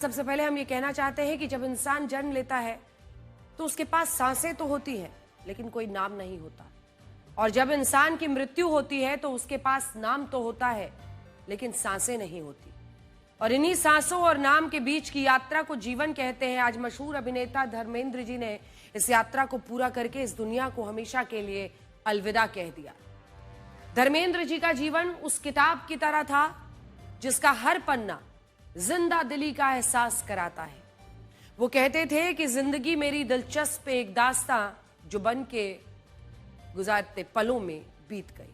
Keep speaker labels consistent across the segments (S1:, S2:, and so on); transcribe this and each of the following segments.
S1: सबसे पहले हम ये कहना चाहते हैं कि जब इंसान जन्म लेता है तो उसके पास सांसें तो होती हैं लेकिन कोई नाम नहीं होता, और जब इंसान की मृत्यु होती है तो उसके पास नाम तो होता है लेकिन सांसें नहीं होती। और इन्हीं सांसों और नाम के बीच की यात्रा को जीवन कहते हैं। आज मशहूर अभिनेता धर्मेंद्र जी ने इस यात्रा को पूरा करके इस दुनिया को हमेशा के लिए अलविदा कह दिया। धर्मेंद्र जी का जीवन उस किताब की तरह था जिसका हर पन्ना जिंदा दिली का एहसास कराता है। वो कहते थे कि जिंदगी मेरी दिलचस्प एक दास्तां जो बन के गुजारते पलों में बीत गई।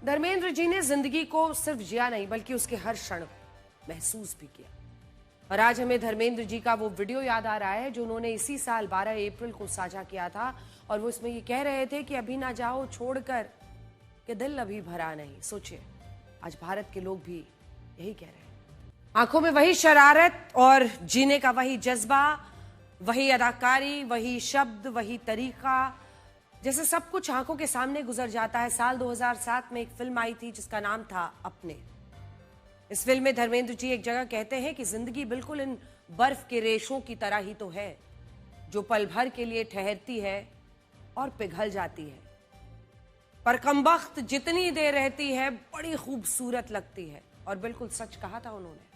S1: धर्मेंद्र जी ने जिंदगी को सिर्फ जिया नहीं बल्कि उसके हर क्षण महसूस भी किया। और आज हमें धर्मेंद्र जी का वो वीडियो याद आ रहा है जो उन्होंने इसी साल 12 अप्रैल को साझा किया था, और वो इसमें ये कह रहे थे कि अभी ना जाओ छोड़कर कि दिल अभी भरा नहीं। सोचिए, आज भारत के लोग भी यही कह रहे हैं। आंखों में वही शरारत और जीने का वही जज्बा, वही अदाकारी, वही शब्द, वही तरीका, जैसे सब कुछ आंखों के सामने गुजर जाता है। साल 2007 में एक फिल्म आई थी जिसका नाम था अपने। इस फिल्म में धर्मेंद्र जी एक जगह कहते हैं कि जिंदगी बिल्कुल इन बर्फ के रेशों की तरह ही तो है जो पल भर के लिए ठहरती है और पिघल जाती है, पर कमबख्त जितनी देर रहती है बड़ी खूबसूरत लगती है। और बिल्कुल सच कहा था उन्होंने।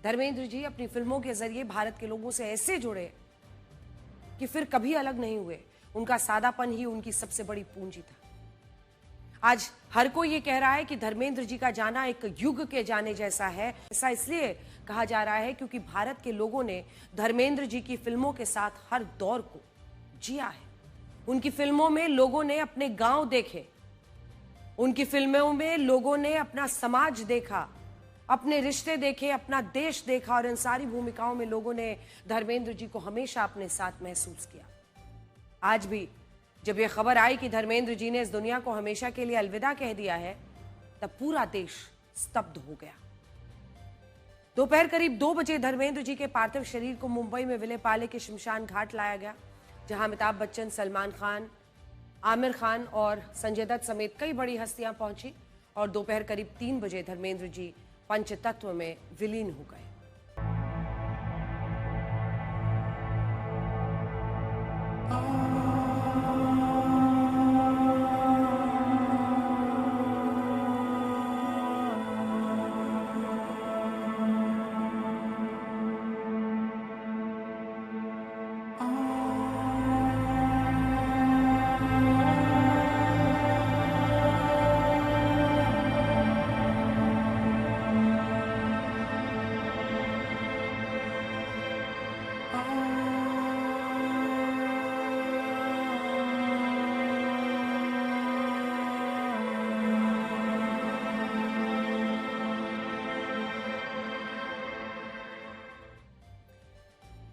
S1: धर्मेंद्र जी अपनी फिल्मों के जरिए भारत के लोगों से ऐसे जुड़े कि फिर कभी अलग नहीं हुए। उनका सादापन ही उनकी सबसे बड़ी पूंजी था। आज हर कोई ये कह रहा है कि धर्मेंद्र जी का जाना एक युग के जाने जैसा है। ऐसा इसलिए कहा जा रहा है क्योंकि भारत के लोगों ने धर्मेंद्र जी की फिल्मों के साथ हर दौर को जिया है। उनकी फिल्मों में लोगों ने अपने गांव देखे, उनकी फिल्मों में लोगों ने अपना समाज देखा, अपने रिश्ते देखे, अपना देश देखा, और इन सारी भूमिकाओं में लोगों ने धर्मेंद्र जी को हमेशा अपने साथ महसूस किया। आज भी जब यह खबर आई कि धर्मेंद्र जी ने इस दुनिया को हमेशा के लिए अलविदा कह दिया है, तब पूरा देश स्तब्ध हो गया। दोपहर करीब 2 बजे धर्मेंद्र जी के पार्थिव शरीर को मुंबई में विलेपाले के शमशान घाट लाया गया, जहां अमिताभ बच्चन, सलमान खान, आमिर खान और संजय दत्त समेत कई बड़ी हस्तियां पहुंची। और दोपहर करीब 3 बजे धर्मेंद्र जी पंचतत्व में विलीन हो गए।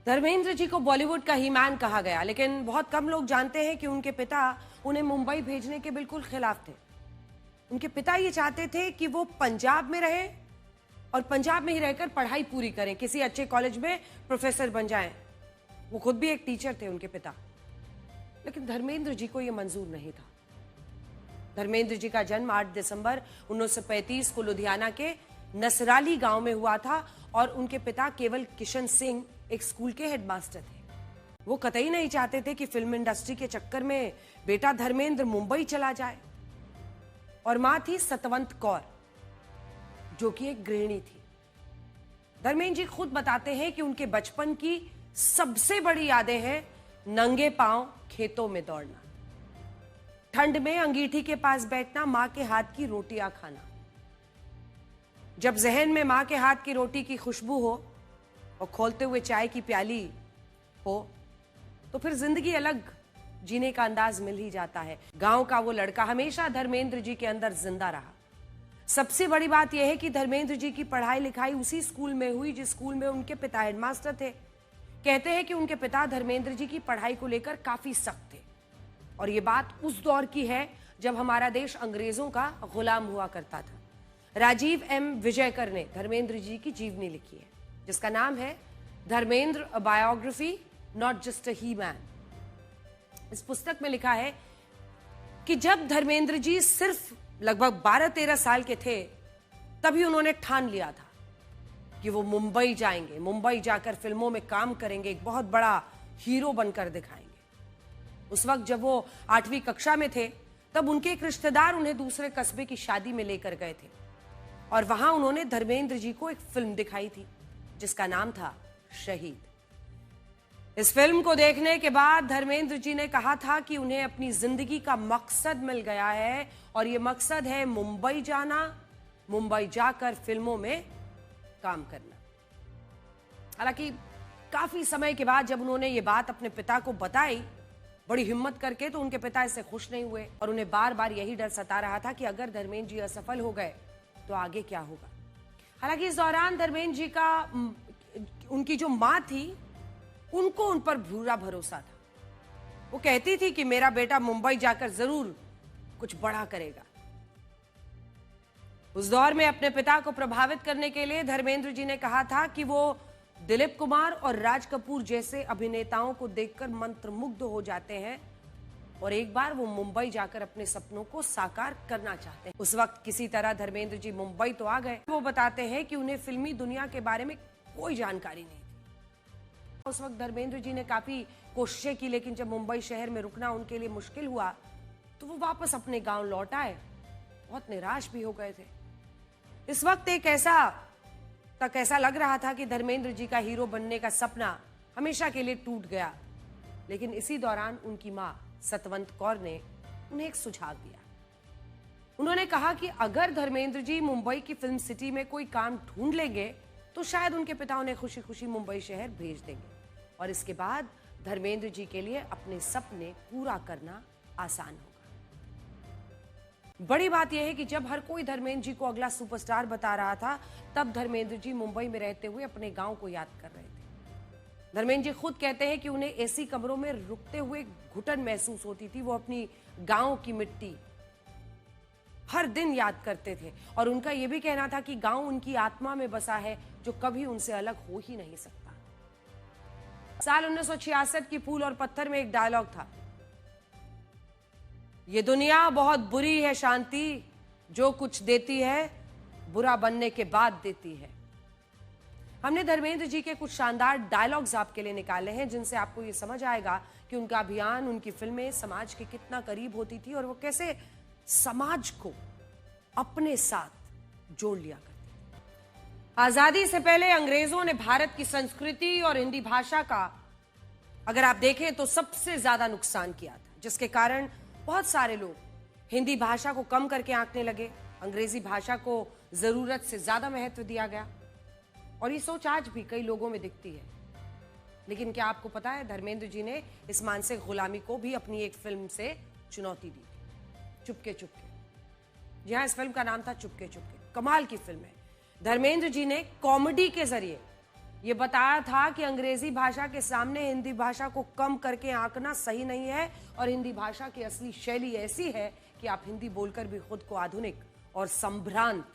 S1: धर्मेंद्र जी को बॉलीवुड का हीमैन कहा गया, लेकिन बहुत कम लोग जानते हैं कि उनके पिता उन्हें मुंबई भेजने के बिल्कुल खिलाफ थे। उनके पिता ये चाहते थे कि वो पंजाब में रहें और पंजाब में ही रहकर पढ़ाई पूरी करें, किसी अच्छे कॉलेज में प्रोफेसर बन जाएं। वो खुद भी एक टीचर थे उनके पिता, लेकिन धर्मेंद्र जी को यह मंजूर नहीं था। धर्मेंद्र जी का जन्म 8 दिसंबर 1935 को लुधियाना के नसराली गांव में हुआ था, और उनके पिता केवल किशन सिंह एक स्कूल के हेडमास्टर थे। वो कतई नहीं चाहते थे कि फिल्म इंडस्ट्री के चक्कर में बेटा धर्मेंद्र मुंबई चला जाए। और मां थी सतवंत कौर, जो कि एक गृहिणी थी। धर्मेंद्र जी खुद बताते हैं कि उनके बचपन की सबसे बड़ी यादें हैं नंगे पांव खेतों में दौड़ना, ठंड में अंगीठी के पास बैठना, मां के हाथ की रोटियां खाना। जब जहन में मां के हाथ की रोटी की खुशबू हो और खोलते हुए चाय की प्याली हो तो फिर जिंदगी अलग जीने का अंदाज मिल ही जाता है। गांव का वो लड़का हमेशा धर्मेंद्र जी के अंदर जिंदा रहा। सबसे बड़ी बात यह है कि धर्मेंद्र जी की पढ़ाई लिखाई उसी स्कूल में हुई जिस स्कूल में उनके पिता हेडमास्टर थे। कहते हैं कि उनके पिता धर्मेंद्र जी की पढ़ाई को लेकर काफी सख्त थे, और ये बात उस दौर की है जब हमारा देश अंग्रेजों का गुलाम हुआ करता था। राजीव एम विजयकर ने धर्मेंद्र जी की जीवनी लिखी है जिसका नाम है धर्मेंद्र, अ biography not just a he man. इस पुस्तक में लिखा है कि जब धर्मेंद्र जी सिर्फ लगभग 12-13 साल के थे तभी उन्होंने ठान लिया था कि वो मुंबई जाएंगे, मुंबई जाकर फिल्मों में काम करेंगे, एक बहुत बड़ा हीरो बनकर दिखाएंगे। उस वक्त जब वो 8वीं कक्षा में थे तब उनके एक रिश्तेदार उन्हें दूसरे कस्बे की शादी में लेकर गए थे और वहां उन्होंने धर्मेंद्र जी को एक फिल्म दिखाई थी जिसका नाम था शहीद। इस फिल्म को देखने के बाद धर्मेंद्र जी ने कहा था कि उन्हें अपनी जिंदगी का मकसद मिल गया है और ये मकसद है मुंबई जाना, मुंबई जाकर फिल्मों में काम करना। हालांकि काफी समय के बाद जब उन्होंने ये बात अपने पिता को बताई बड़ी हिम्मत करके, तो उनके पिता इससे खुश नहीं हुए और उन्हें बार बार यही डर सता रहा था कि अगर धर्मेंद्र जी असफल हो गए तो आगे क्या होगा। हालांकि इस दौरान धर्मेंद्र जी का उनकी जो मां थी उनको उन पर पूरा भरोसा था। वो कहती थी कि मेरा बेटा मुंबई जाकर जरूर कुछ बड़ा करेगा। उस दौर में अपने पिता को प्रभावित करने के लिए धर्मेंद्र जी ने कहा था कि वो दिलीप कुमार और राज कपूर जैसे अभिनेताओं को देखकर मंत्रमुग्ध हो जाते हैं और एक बार वो मुंबई जाकर अपने सपनों को साकार करना चाहते हैं। उस वक्त किसी तरह धर्मेंद्र जी मुंबई तो आ गए। वो बताते हैं कि उन्हें फिल्मी दुनिया के बारे में कोई जानकारी नहीं थी। उस वक्त धर्मेंद्र जी ने काफी कोशिशें की, लेकिन जब मुंबई शहर में रुकना उनके लिए मुश्किल हुआ तो वो वापस अपने गांव लौट आए। बहुत निराश भी हो गए थे। इस वक्त ऐसा लग रहा था कि धर्मेंद्र जी का हीरो बनने का सपना हमेशा के लिए टूट गया। लेकिन इसी दौरान उनकी मां सतवंत कौर ने उन्हें एक सुझाव दिया। उन्होंने कहा कि अगर धर्मेंद्र जी मुंबई की फिल्म सिटी में कोई काम ढूंढ लेंगे तो शायद उनके पिता उन्हें खुशी खुशी मुंबई शहर भेज देंगे और इसके बाद धर्मेंद्र जी के लिए अपने सपने पूरा करना आसान होगा। बड़ी बात यह है कि जब हर कोई धर्मेंद्र जी को अगला सुपरस्टार बता रहा था तब धर्मेंद्र जी मुंबई में रहते हुए अपने गांव को याद कर रहे थे। धर्मेंद्र जी खुद कहते हैं कि उन्हें एसी कमरों में रुकते हुए घुटन महसूस होती थी। वो अपनी गांव की मिट्टी हर दिन याद करते थे और उनका यह भी कहना था कि गांव उनकी आत्मा में बसा है जो कभी उनसे अलग हो ही नहीं सकता। साल 1966 की फूल और पत्थर में एक डायलॉग था, ये दुनिया बहुत बुरी है शांति, जो कुछ देती है बुरा बनने के बाद देती है। हमने धर्मेंद्र जी के कुछ शानदार डायलॉग्स आपके लिए निकाले हैं जिनसे आपको ये समझ आएगा कि उनका अभियान, उनकी फिल्में समाज के कितना करीब होती थी और वो कैसे समाज को अपने साथ जोड़ लिया करते थे। आजादी से पहले अंग्रेजों ने भारत की संस्कृति और हिंदी भाषा का अगर आप देखें तो सबसे ज्यादा नुकसान किया था, जिसके कारण बहुत सारे लोग हिंदी भाषा को कम करके आंकने लगे। अंग्रेजी भाषा को जरूरत से ज्यादा महत्व दिया गया और ये सोच आज भी कई लोगों में दिखती है। लेकिन क्या आपको पता है धर्मेंद्र जी ने इस मानसिक गुलामी को भी अपनी एक फिल्म से चुनौती दी, चुपके चुपके। जी हाँ, इस फिल्म का नाम था चुपके चुपके। कमाल की फिल्म है। धर्मेंद्र जी ने कॉमेडी के जरिए ये बताया था कि अंग्रेजी भाषा के सामने हिंदी भाषा को कम करके आंकना सही नहीं है और हिंदी भाषा की असली शैली ऐसी है कि आप हिंदी बोलकर भी खुद को आधुनिक और संभ्रांत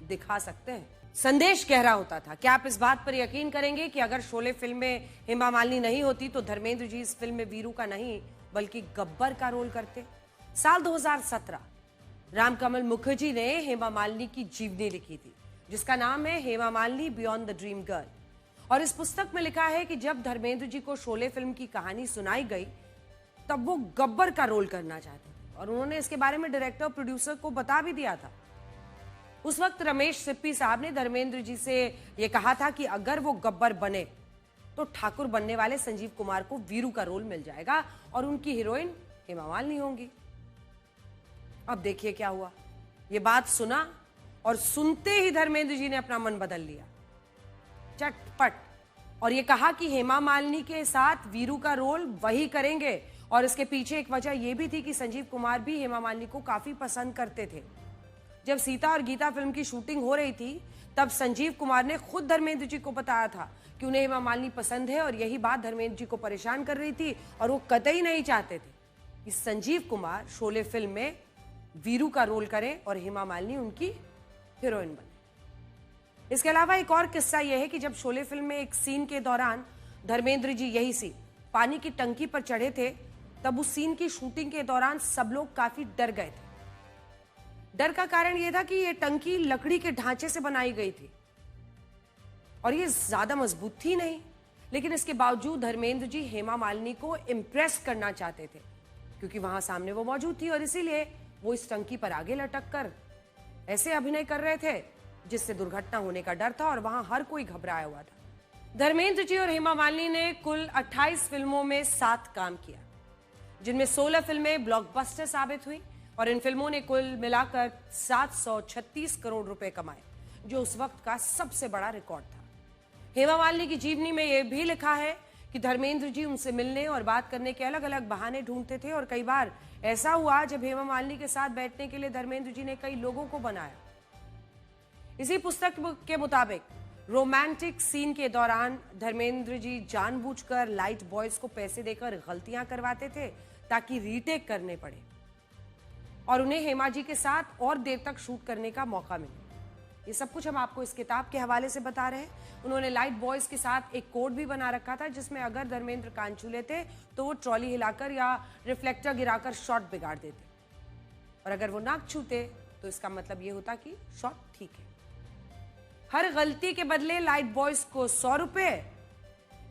S1: दिखा सकते हैं। संदेश गहरा होता था। क्या आप इस बात पर यकीन करेंगे कि अगर शोले फिल्म में हेमा मालिनी नहीं होती तो धर्मेंद्र जी इस फिल्म में वीरू का नहीं बल्कि गब्बर का रोल करते? साल 2017 रामकमल मुखर्जी ने हेमा मालिनी की जीवनी लिखी थी जिसका नाम है Hema Malini beyond the dream girl. और इस पुस्तक में लिखा है कि जब धर्मेंद्र जी को शोले फिल्म की कहानी सुनाई गई तब वो गब्बर का रोल करना चाहते थे और उन्होंने इसके बारे में डायरेक्टर प्रोड्यूसर को बता भी दिया था। उस वक्त रमेश सिप्पी साहब ने धर्मेंद्र जी से यह कहा था कि अगर वो गब्बर बने तो ठाकुर बनने वाले संजीव कुमार को वीरू का रोल मिल जाएगा और उनकी हीरोइन हेमा मालिनी होंगी। अब देखिए क्या हुआ। ये बात सुना और सुनते ही धर्मेंद्र जी ने अपना मन बदल लिया चटपट और ये कहा कि हेमा मालिनी के साथ वीरू का रोल वही करेंगे। और इसके पीछे एक वजह यह भी थी कि संजीव कुमार भी हेमा मालिनी को काफी पसंद करते थे। जब सीता और गीता फिल्म की शूटिंग हो रही थी तब संजीव कुमार ने खुद धर्मेंद्र जी को बताया था कि उन्हें हेमा मालिनी पसंद है और यही बात धर्मेंद्र जी को परेशान कर रही थी और वो कतई नहीं चाहते थे कि संजीव कुमार शोले फिल्म में वीरू का रोल करें और हेमा मालिनी उनकी हीरोइन बने। इसके अलावा एक और किस्सा यह है कि जब शोले फिल्म में एक सीन के दौरान धर्मेंद्र जी यही सी पानी की टंकी पर चढ़े थे तब उस सीन की शूटिंग के दौरान सब लोग काफी डर गए थे। डर का कारण यह था कि यह टंकी लकड़ी के ढांचे से बनाई गई थी और ये ज्यादा मजबूत थी नहीं, लेकिन इसके बावजूद धर्मेंद्र जी हेमा मालिनी को इम्प्रेस करना चाहते थे, क्योंकि वहां सामने वो मौजूद थी और इसीलिए वो इस टंकी पर आगे लटक कर ऐसे अभिनय कर रहे थे जिससे दुर्घटना होने का डर था और वहां हर कोई घबराया हुआ था। धर्मेंद्र जी और हेमा मालिनी ने कुल 28 फिल्मों में साथ काम किया, जिनमें 16 फिल्में ब्लॉकबस्टर साबित हुई और इन फिल्मों ने कुल मिलाकर 736 करोड़ रुपए कमाए, जो उस वक्त का सबसे बड़ा रिकॉर्ड था। हेमा मालिनी की जीवनी में यह भी लिखा है कि धर्मेंद्र जी उनसे मिलने और बात करने के अलग अलग बहाने ढूंढते थे और कई बार ऐसा हुआ जब हेमा मालिनी के साथ बैठने के लिए धर्मेंद्र जी ने कई लोगों को बनाया। इसी पुस्तक के मुताबिक रोमांटिक सीन के दौरान धर्मेंद्र जी जानबूझकर लाइट बॉयज को पैसे देकर गलतियां करवाते थे ताकि रीटेक करने पड़े और उन्हें हेमा जी के साथ और देर तक शूट करने का मौका मिले। ये सब कुछ हम आपको इस किताब के हवाले से बता रहे हैं। उन्होंने लाइट बॉयज के साथ एक कोड भी बना रखा था जिसमें अगर धर्मेंद्र कान छू लेते तो वो ट्रॉली हिलाकर या रिफ्लेक्टर गिराकर शॉट बिगाड़ देते, और अगर वो नाक छूते तो इसका मतलब ये होता कि शॉट ठीक है। हर गलती के बदले लाइट बॉयज को 100 रुपए,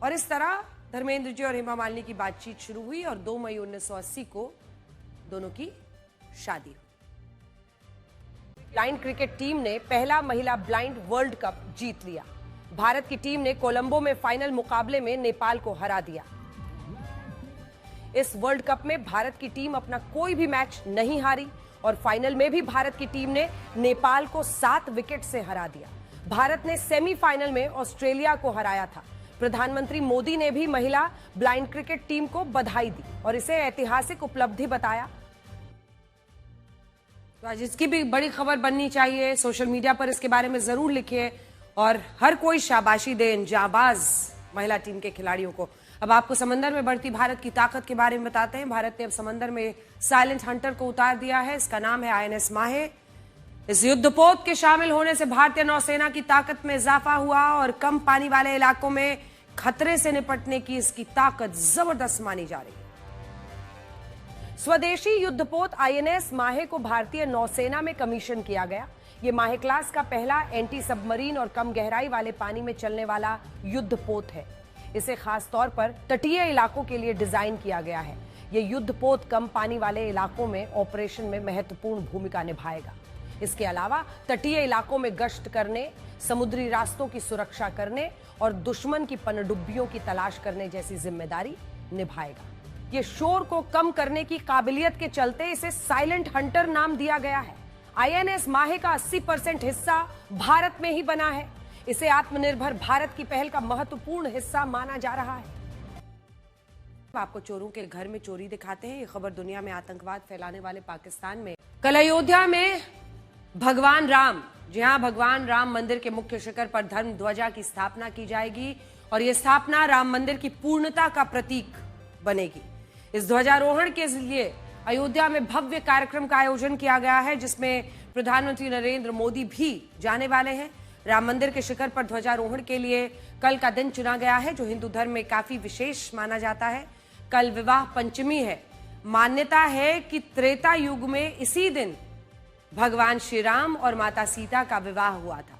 S1: और इस तरह धर्मेंद्र जी और हेमा मालिनी की बातचीत शुरू हुई और 2 मई 1980 को दोनों की शादी हुई। ब्लाइंड क्रिकेट टीम ने पहला महिला ब्लाइंड वर्ल्ड कप जीत लिया। भारत की टीम ने कोलंबो में फाइनल मुकाबले में नेपाल को हरा दिया। इस वर्ल्ड कप में भारत की टीम अपना कोई भी मैच नहीं हारी और फाइनल में भी भारत की टीम ने नेपाल को 7 विकेट से हरा दिया। भारत ने सेमीफाइनल में ऑस्ट्रेलिया को हराया था। प्रधानमंत्री मोदी ने भी महिला ब्लाइंड क्रिकेट टीम को बधाई दी और इसे ऐतिहासिक उपलब्धि बताया। तो आज इसकी भी बड़ी खबर बननी चाहिए। सोशल मीडिया पर इसके बारे में जरूर लिखिए और हर कोई शाबाशी दे इन जाबाज महिला टीम के खिलाड़ियों को। अब आपको समंदर में बढ़ती भारत की ताकत के बारे में बताते हैं। भारत ने अब समंदर में साइलेंट हंटर को उतार दिया है। इसका नाम है INS माहे। इस युद्धपोत के शामिल होने से भारतीय नौसेना की ताकत में इजाफा हुआ और कम पानी वाले इलाकों में खतरे से निपटने की इसकी ताकत जबरदस्त मानी जा रही है। स्वदेशी युद्धपोत INS माहे को भारतीय नौसेना में कमीशन किया गया। ये माहे क्लास का पहला एंटी सबमरीन और कम गहराई वाले पानी में चलने वाला युद्धपोत है। इसे खास तौर पर तटीय इलाकों के लिए डिजाइन किया गया है। ये युद्धपोत कम पानी वाले इलाकों में ऑपरेशन में महत्वपूर्ण भूमिका निभाएगा। इसके अलावा तटीय इलाकों में गश्त करने, समुद्री रास्तों की सुरक्षा करने और दुश्मन की पनडुब्बियों की तलाश करने जैसी जिम्मेदारी निभाएगा। ये शोर को कम करने की काबिलियत के चलते इसे साइलेंट हंटर नाम दिया गया है। INS माहे का 80% हिस्सा भारत में ही बना है। इसे आत्मनिर्भर भारत की पहल का महत्वपूर्ण हिस्सा माना जा रहा है। आपको चोरों के घर में चोरी दिखाते हैं। ये खबर दुनिया में आतंकवाद फैलाने वाले पाकिस्तान में। कल अयोध्या में भगवान राम, जी हां, भगवान राम मंदिर के मुख्य शिखर पर धर्म ध्वजा की स्थापना की जाएगी और यह स्थापना राम मंदिर की पूर्णता का प्रतीक बनेगी। इस ध्वजारोहण के लिए अयोध्या में भव्य कार्यक्रम का आयोजन किया गया है, जिसमें प्रधानमंत्री नरेंद्र मोदी भी जाने वाले हैं। राम मंदिर के शिखर पर ध्वजारोहण के लिए कल का दिन चुना गया है, जो हिंदू धर्म में काफी विशेष माना जाता है। कल विवाह पंचमी है। मान्यता है कि त्रेता युग में इसी दिन भगवान श्री राम और माता सीता का विवाह हुआ था।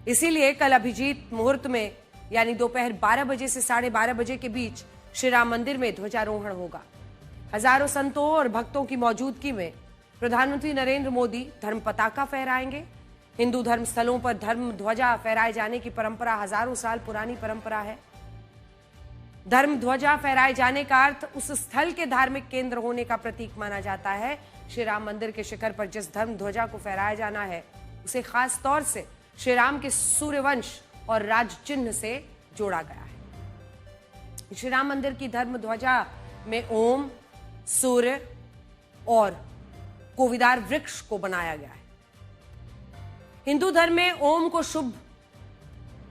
S1: इसीलिए कल अभिजीत मुहूर्त में यानी दोपहर 12 बजे से 12:30 बजे के बीच श्री राम मंदिर में ध्वजारोहण होगा। हजारों संतों और भक्तों की मौजूदगी में प्रधानमंत्री नरेंद्र मोदी धर्म पताका फहराएंगे। हिंदू धर्म स्थलों पर धर्म ध्वजा फहराए जाने की परंपरा हजारों साल पुरानी परंपरा है। धर्म ध्वजा फहराए जाने का अर्थ उस स्थल के धार्मिक केंद्र होने का प्रतीक माना जाता है। श्री राम मंदिर के शिखर पर जिस धर्म ध्वजा को फहराया जाना है उसे खास तौर से श्री राम के सूर्यवंश और राज चिन्ह से जोड़ा गया है। श्री राम मंदिर की धर्म ध्वजा में ओम, सूर्य और कोविदार वृक्ष को बनाया गया है। हिंदू धर्म में ओम को शुभ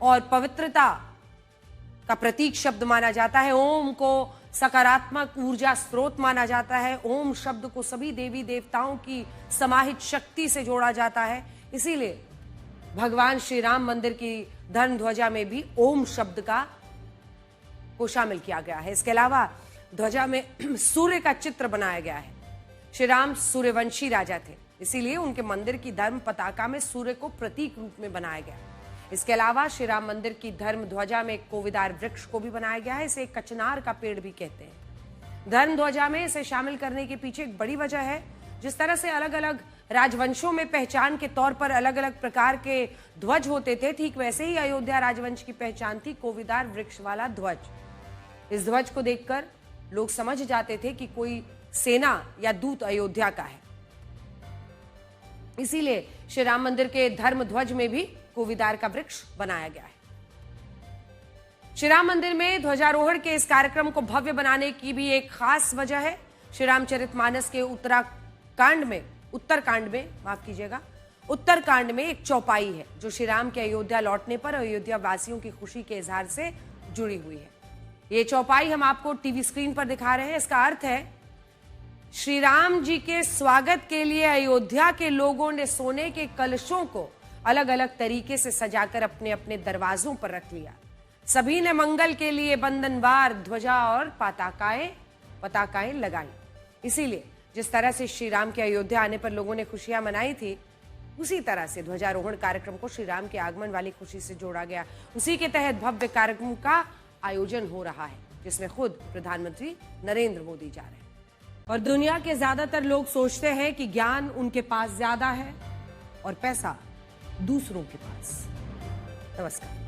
S1: और पवित्रता का प्रतीक शब्द माना जाता है। ओम को सकारात्मक ऊर्जा स्रोत माना जाता है। ओम शब्द को सभी देवी देवताओं की समाहित शक्ति से जोड़ा जाता है। इसीलिए भगवान श्री राम मंदिर की धर्म ध्वजा में भी ओम शब्द को शामिल किया गया है। इसके अलावा ध्वजा में सूर्य का चित्र बनाया गया है। श्री राम सूर्यवंशी राजा थे, इसीलिए उनके मंदिर की धर्म पताका में सूर्य को प्रतीक रूप में बनाया गया। इसके अलावा श्री राम मंदिर की धर्म ध्वजा में एक कोविदार वृक्ष को भी बनाया गया है। इसे एक कचनार का पेड़ भी कहते हैं। धर्म ध्वजा में इसे शामिल करने के पीछे एक बड़ी वजह है। जिस तरह से अलग अलग राजवंशों में पहचान के तौर पर अलग अलग प्रकार के ध्वज होते थे, ठीक वैसे ही अयोध्या राजवंश की पहचान थी कोविदार वृक्ष वाला ध्वज। इस ध्वज को देखकर लोग समझ जाते थे कि कोई सेना या दूत अयोध्या का है। इसीलिए श्री राम मंदिर के धर्म ध्वज में भी कोविदार का वृक्ष बनाया गया है। श्री राम मंदिर में ध्वजारोहण के इस कार्यक्रम को भव्य बनाने की भी एक खास वजह है। श्री रामचरितमानस के उत्तरकांड में एक चौपाई है जो श्री राम के अयोध्या लौटने पर अयोध्या वासियों की खुशी के इजहार से जुड़ी हुई है। ये चौपाई हम आपको टीवी स्क्रीन पर दिखा रहे हैं। इसका अर्थ है श्री राम जी के स्वागत के लिए अयोध्या के लोगों ने सोने के कलशों को अलग अलग तरीके से सजाकर अपने अपने दरवाजों पर रख लिया। सभी ने मंगल के लिए बंधनवार ध्वजा और पताकाएं लगाई। इसीलिए जिस तरह से श्री राम के अयोध्या आने पर लोगों ने खुशियां मनाई थी, उसी तरह से ध्वजारोहण कार्यक्रम को श्री राम के आगमन वाली खुशी से जोड़ा गया। उसी के तहत भव्य कार्यक्रम का आयोजन हो रहा है जिसमें खुद प्रधानमंत्री नरेंद्र मोदी जा रहे हैं। और दुनिया के ज्यादातर लोग सोचते हैं कि ज्ञान उनके पास ज्यादा है और पैसा दूसरों के पास। नमस्कार।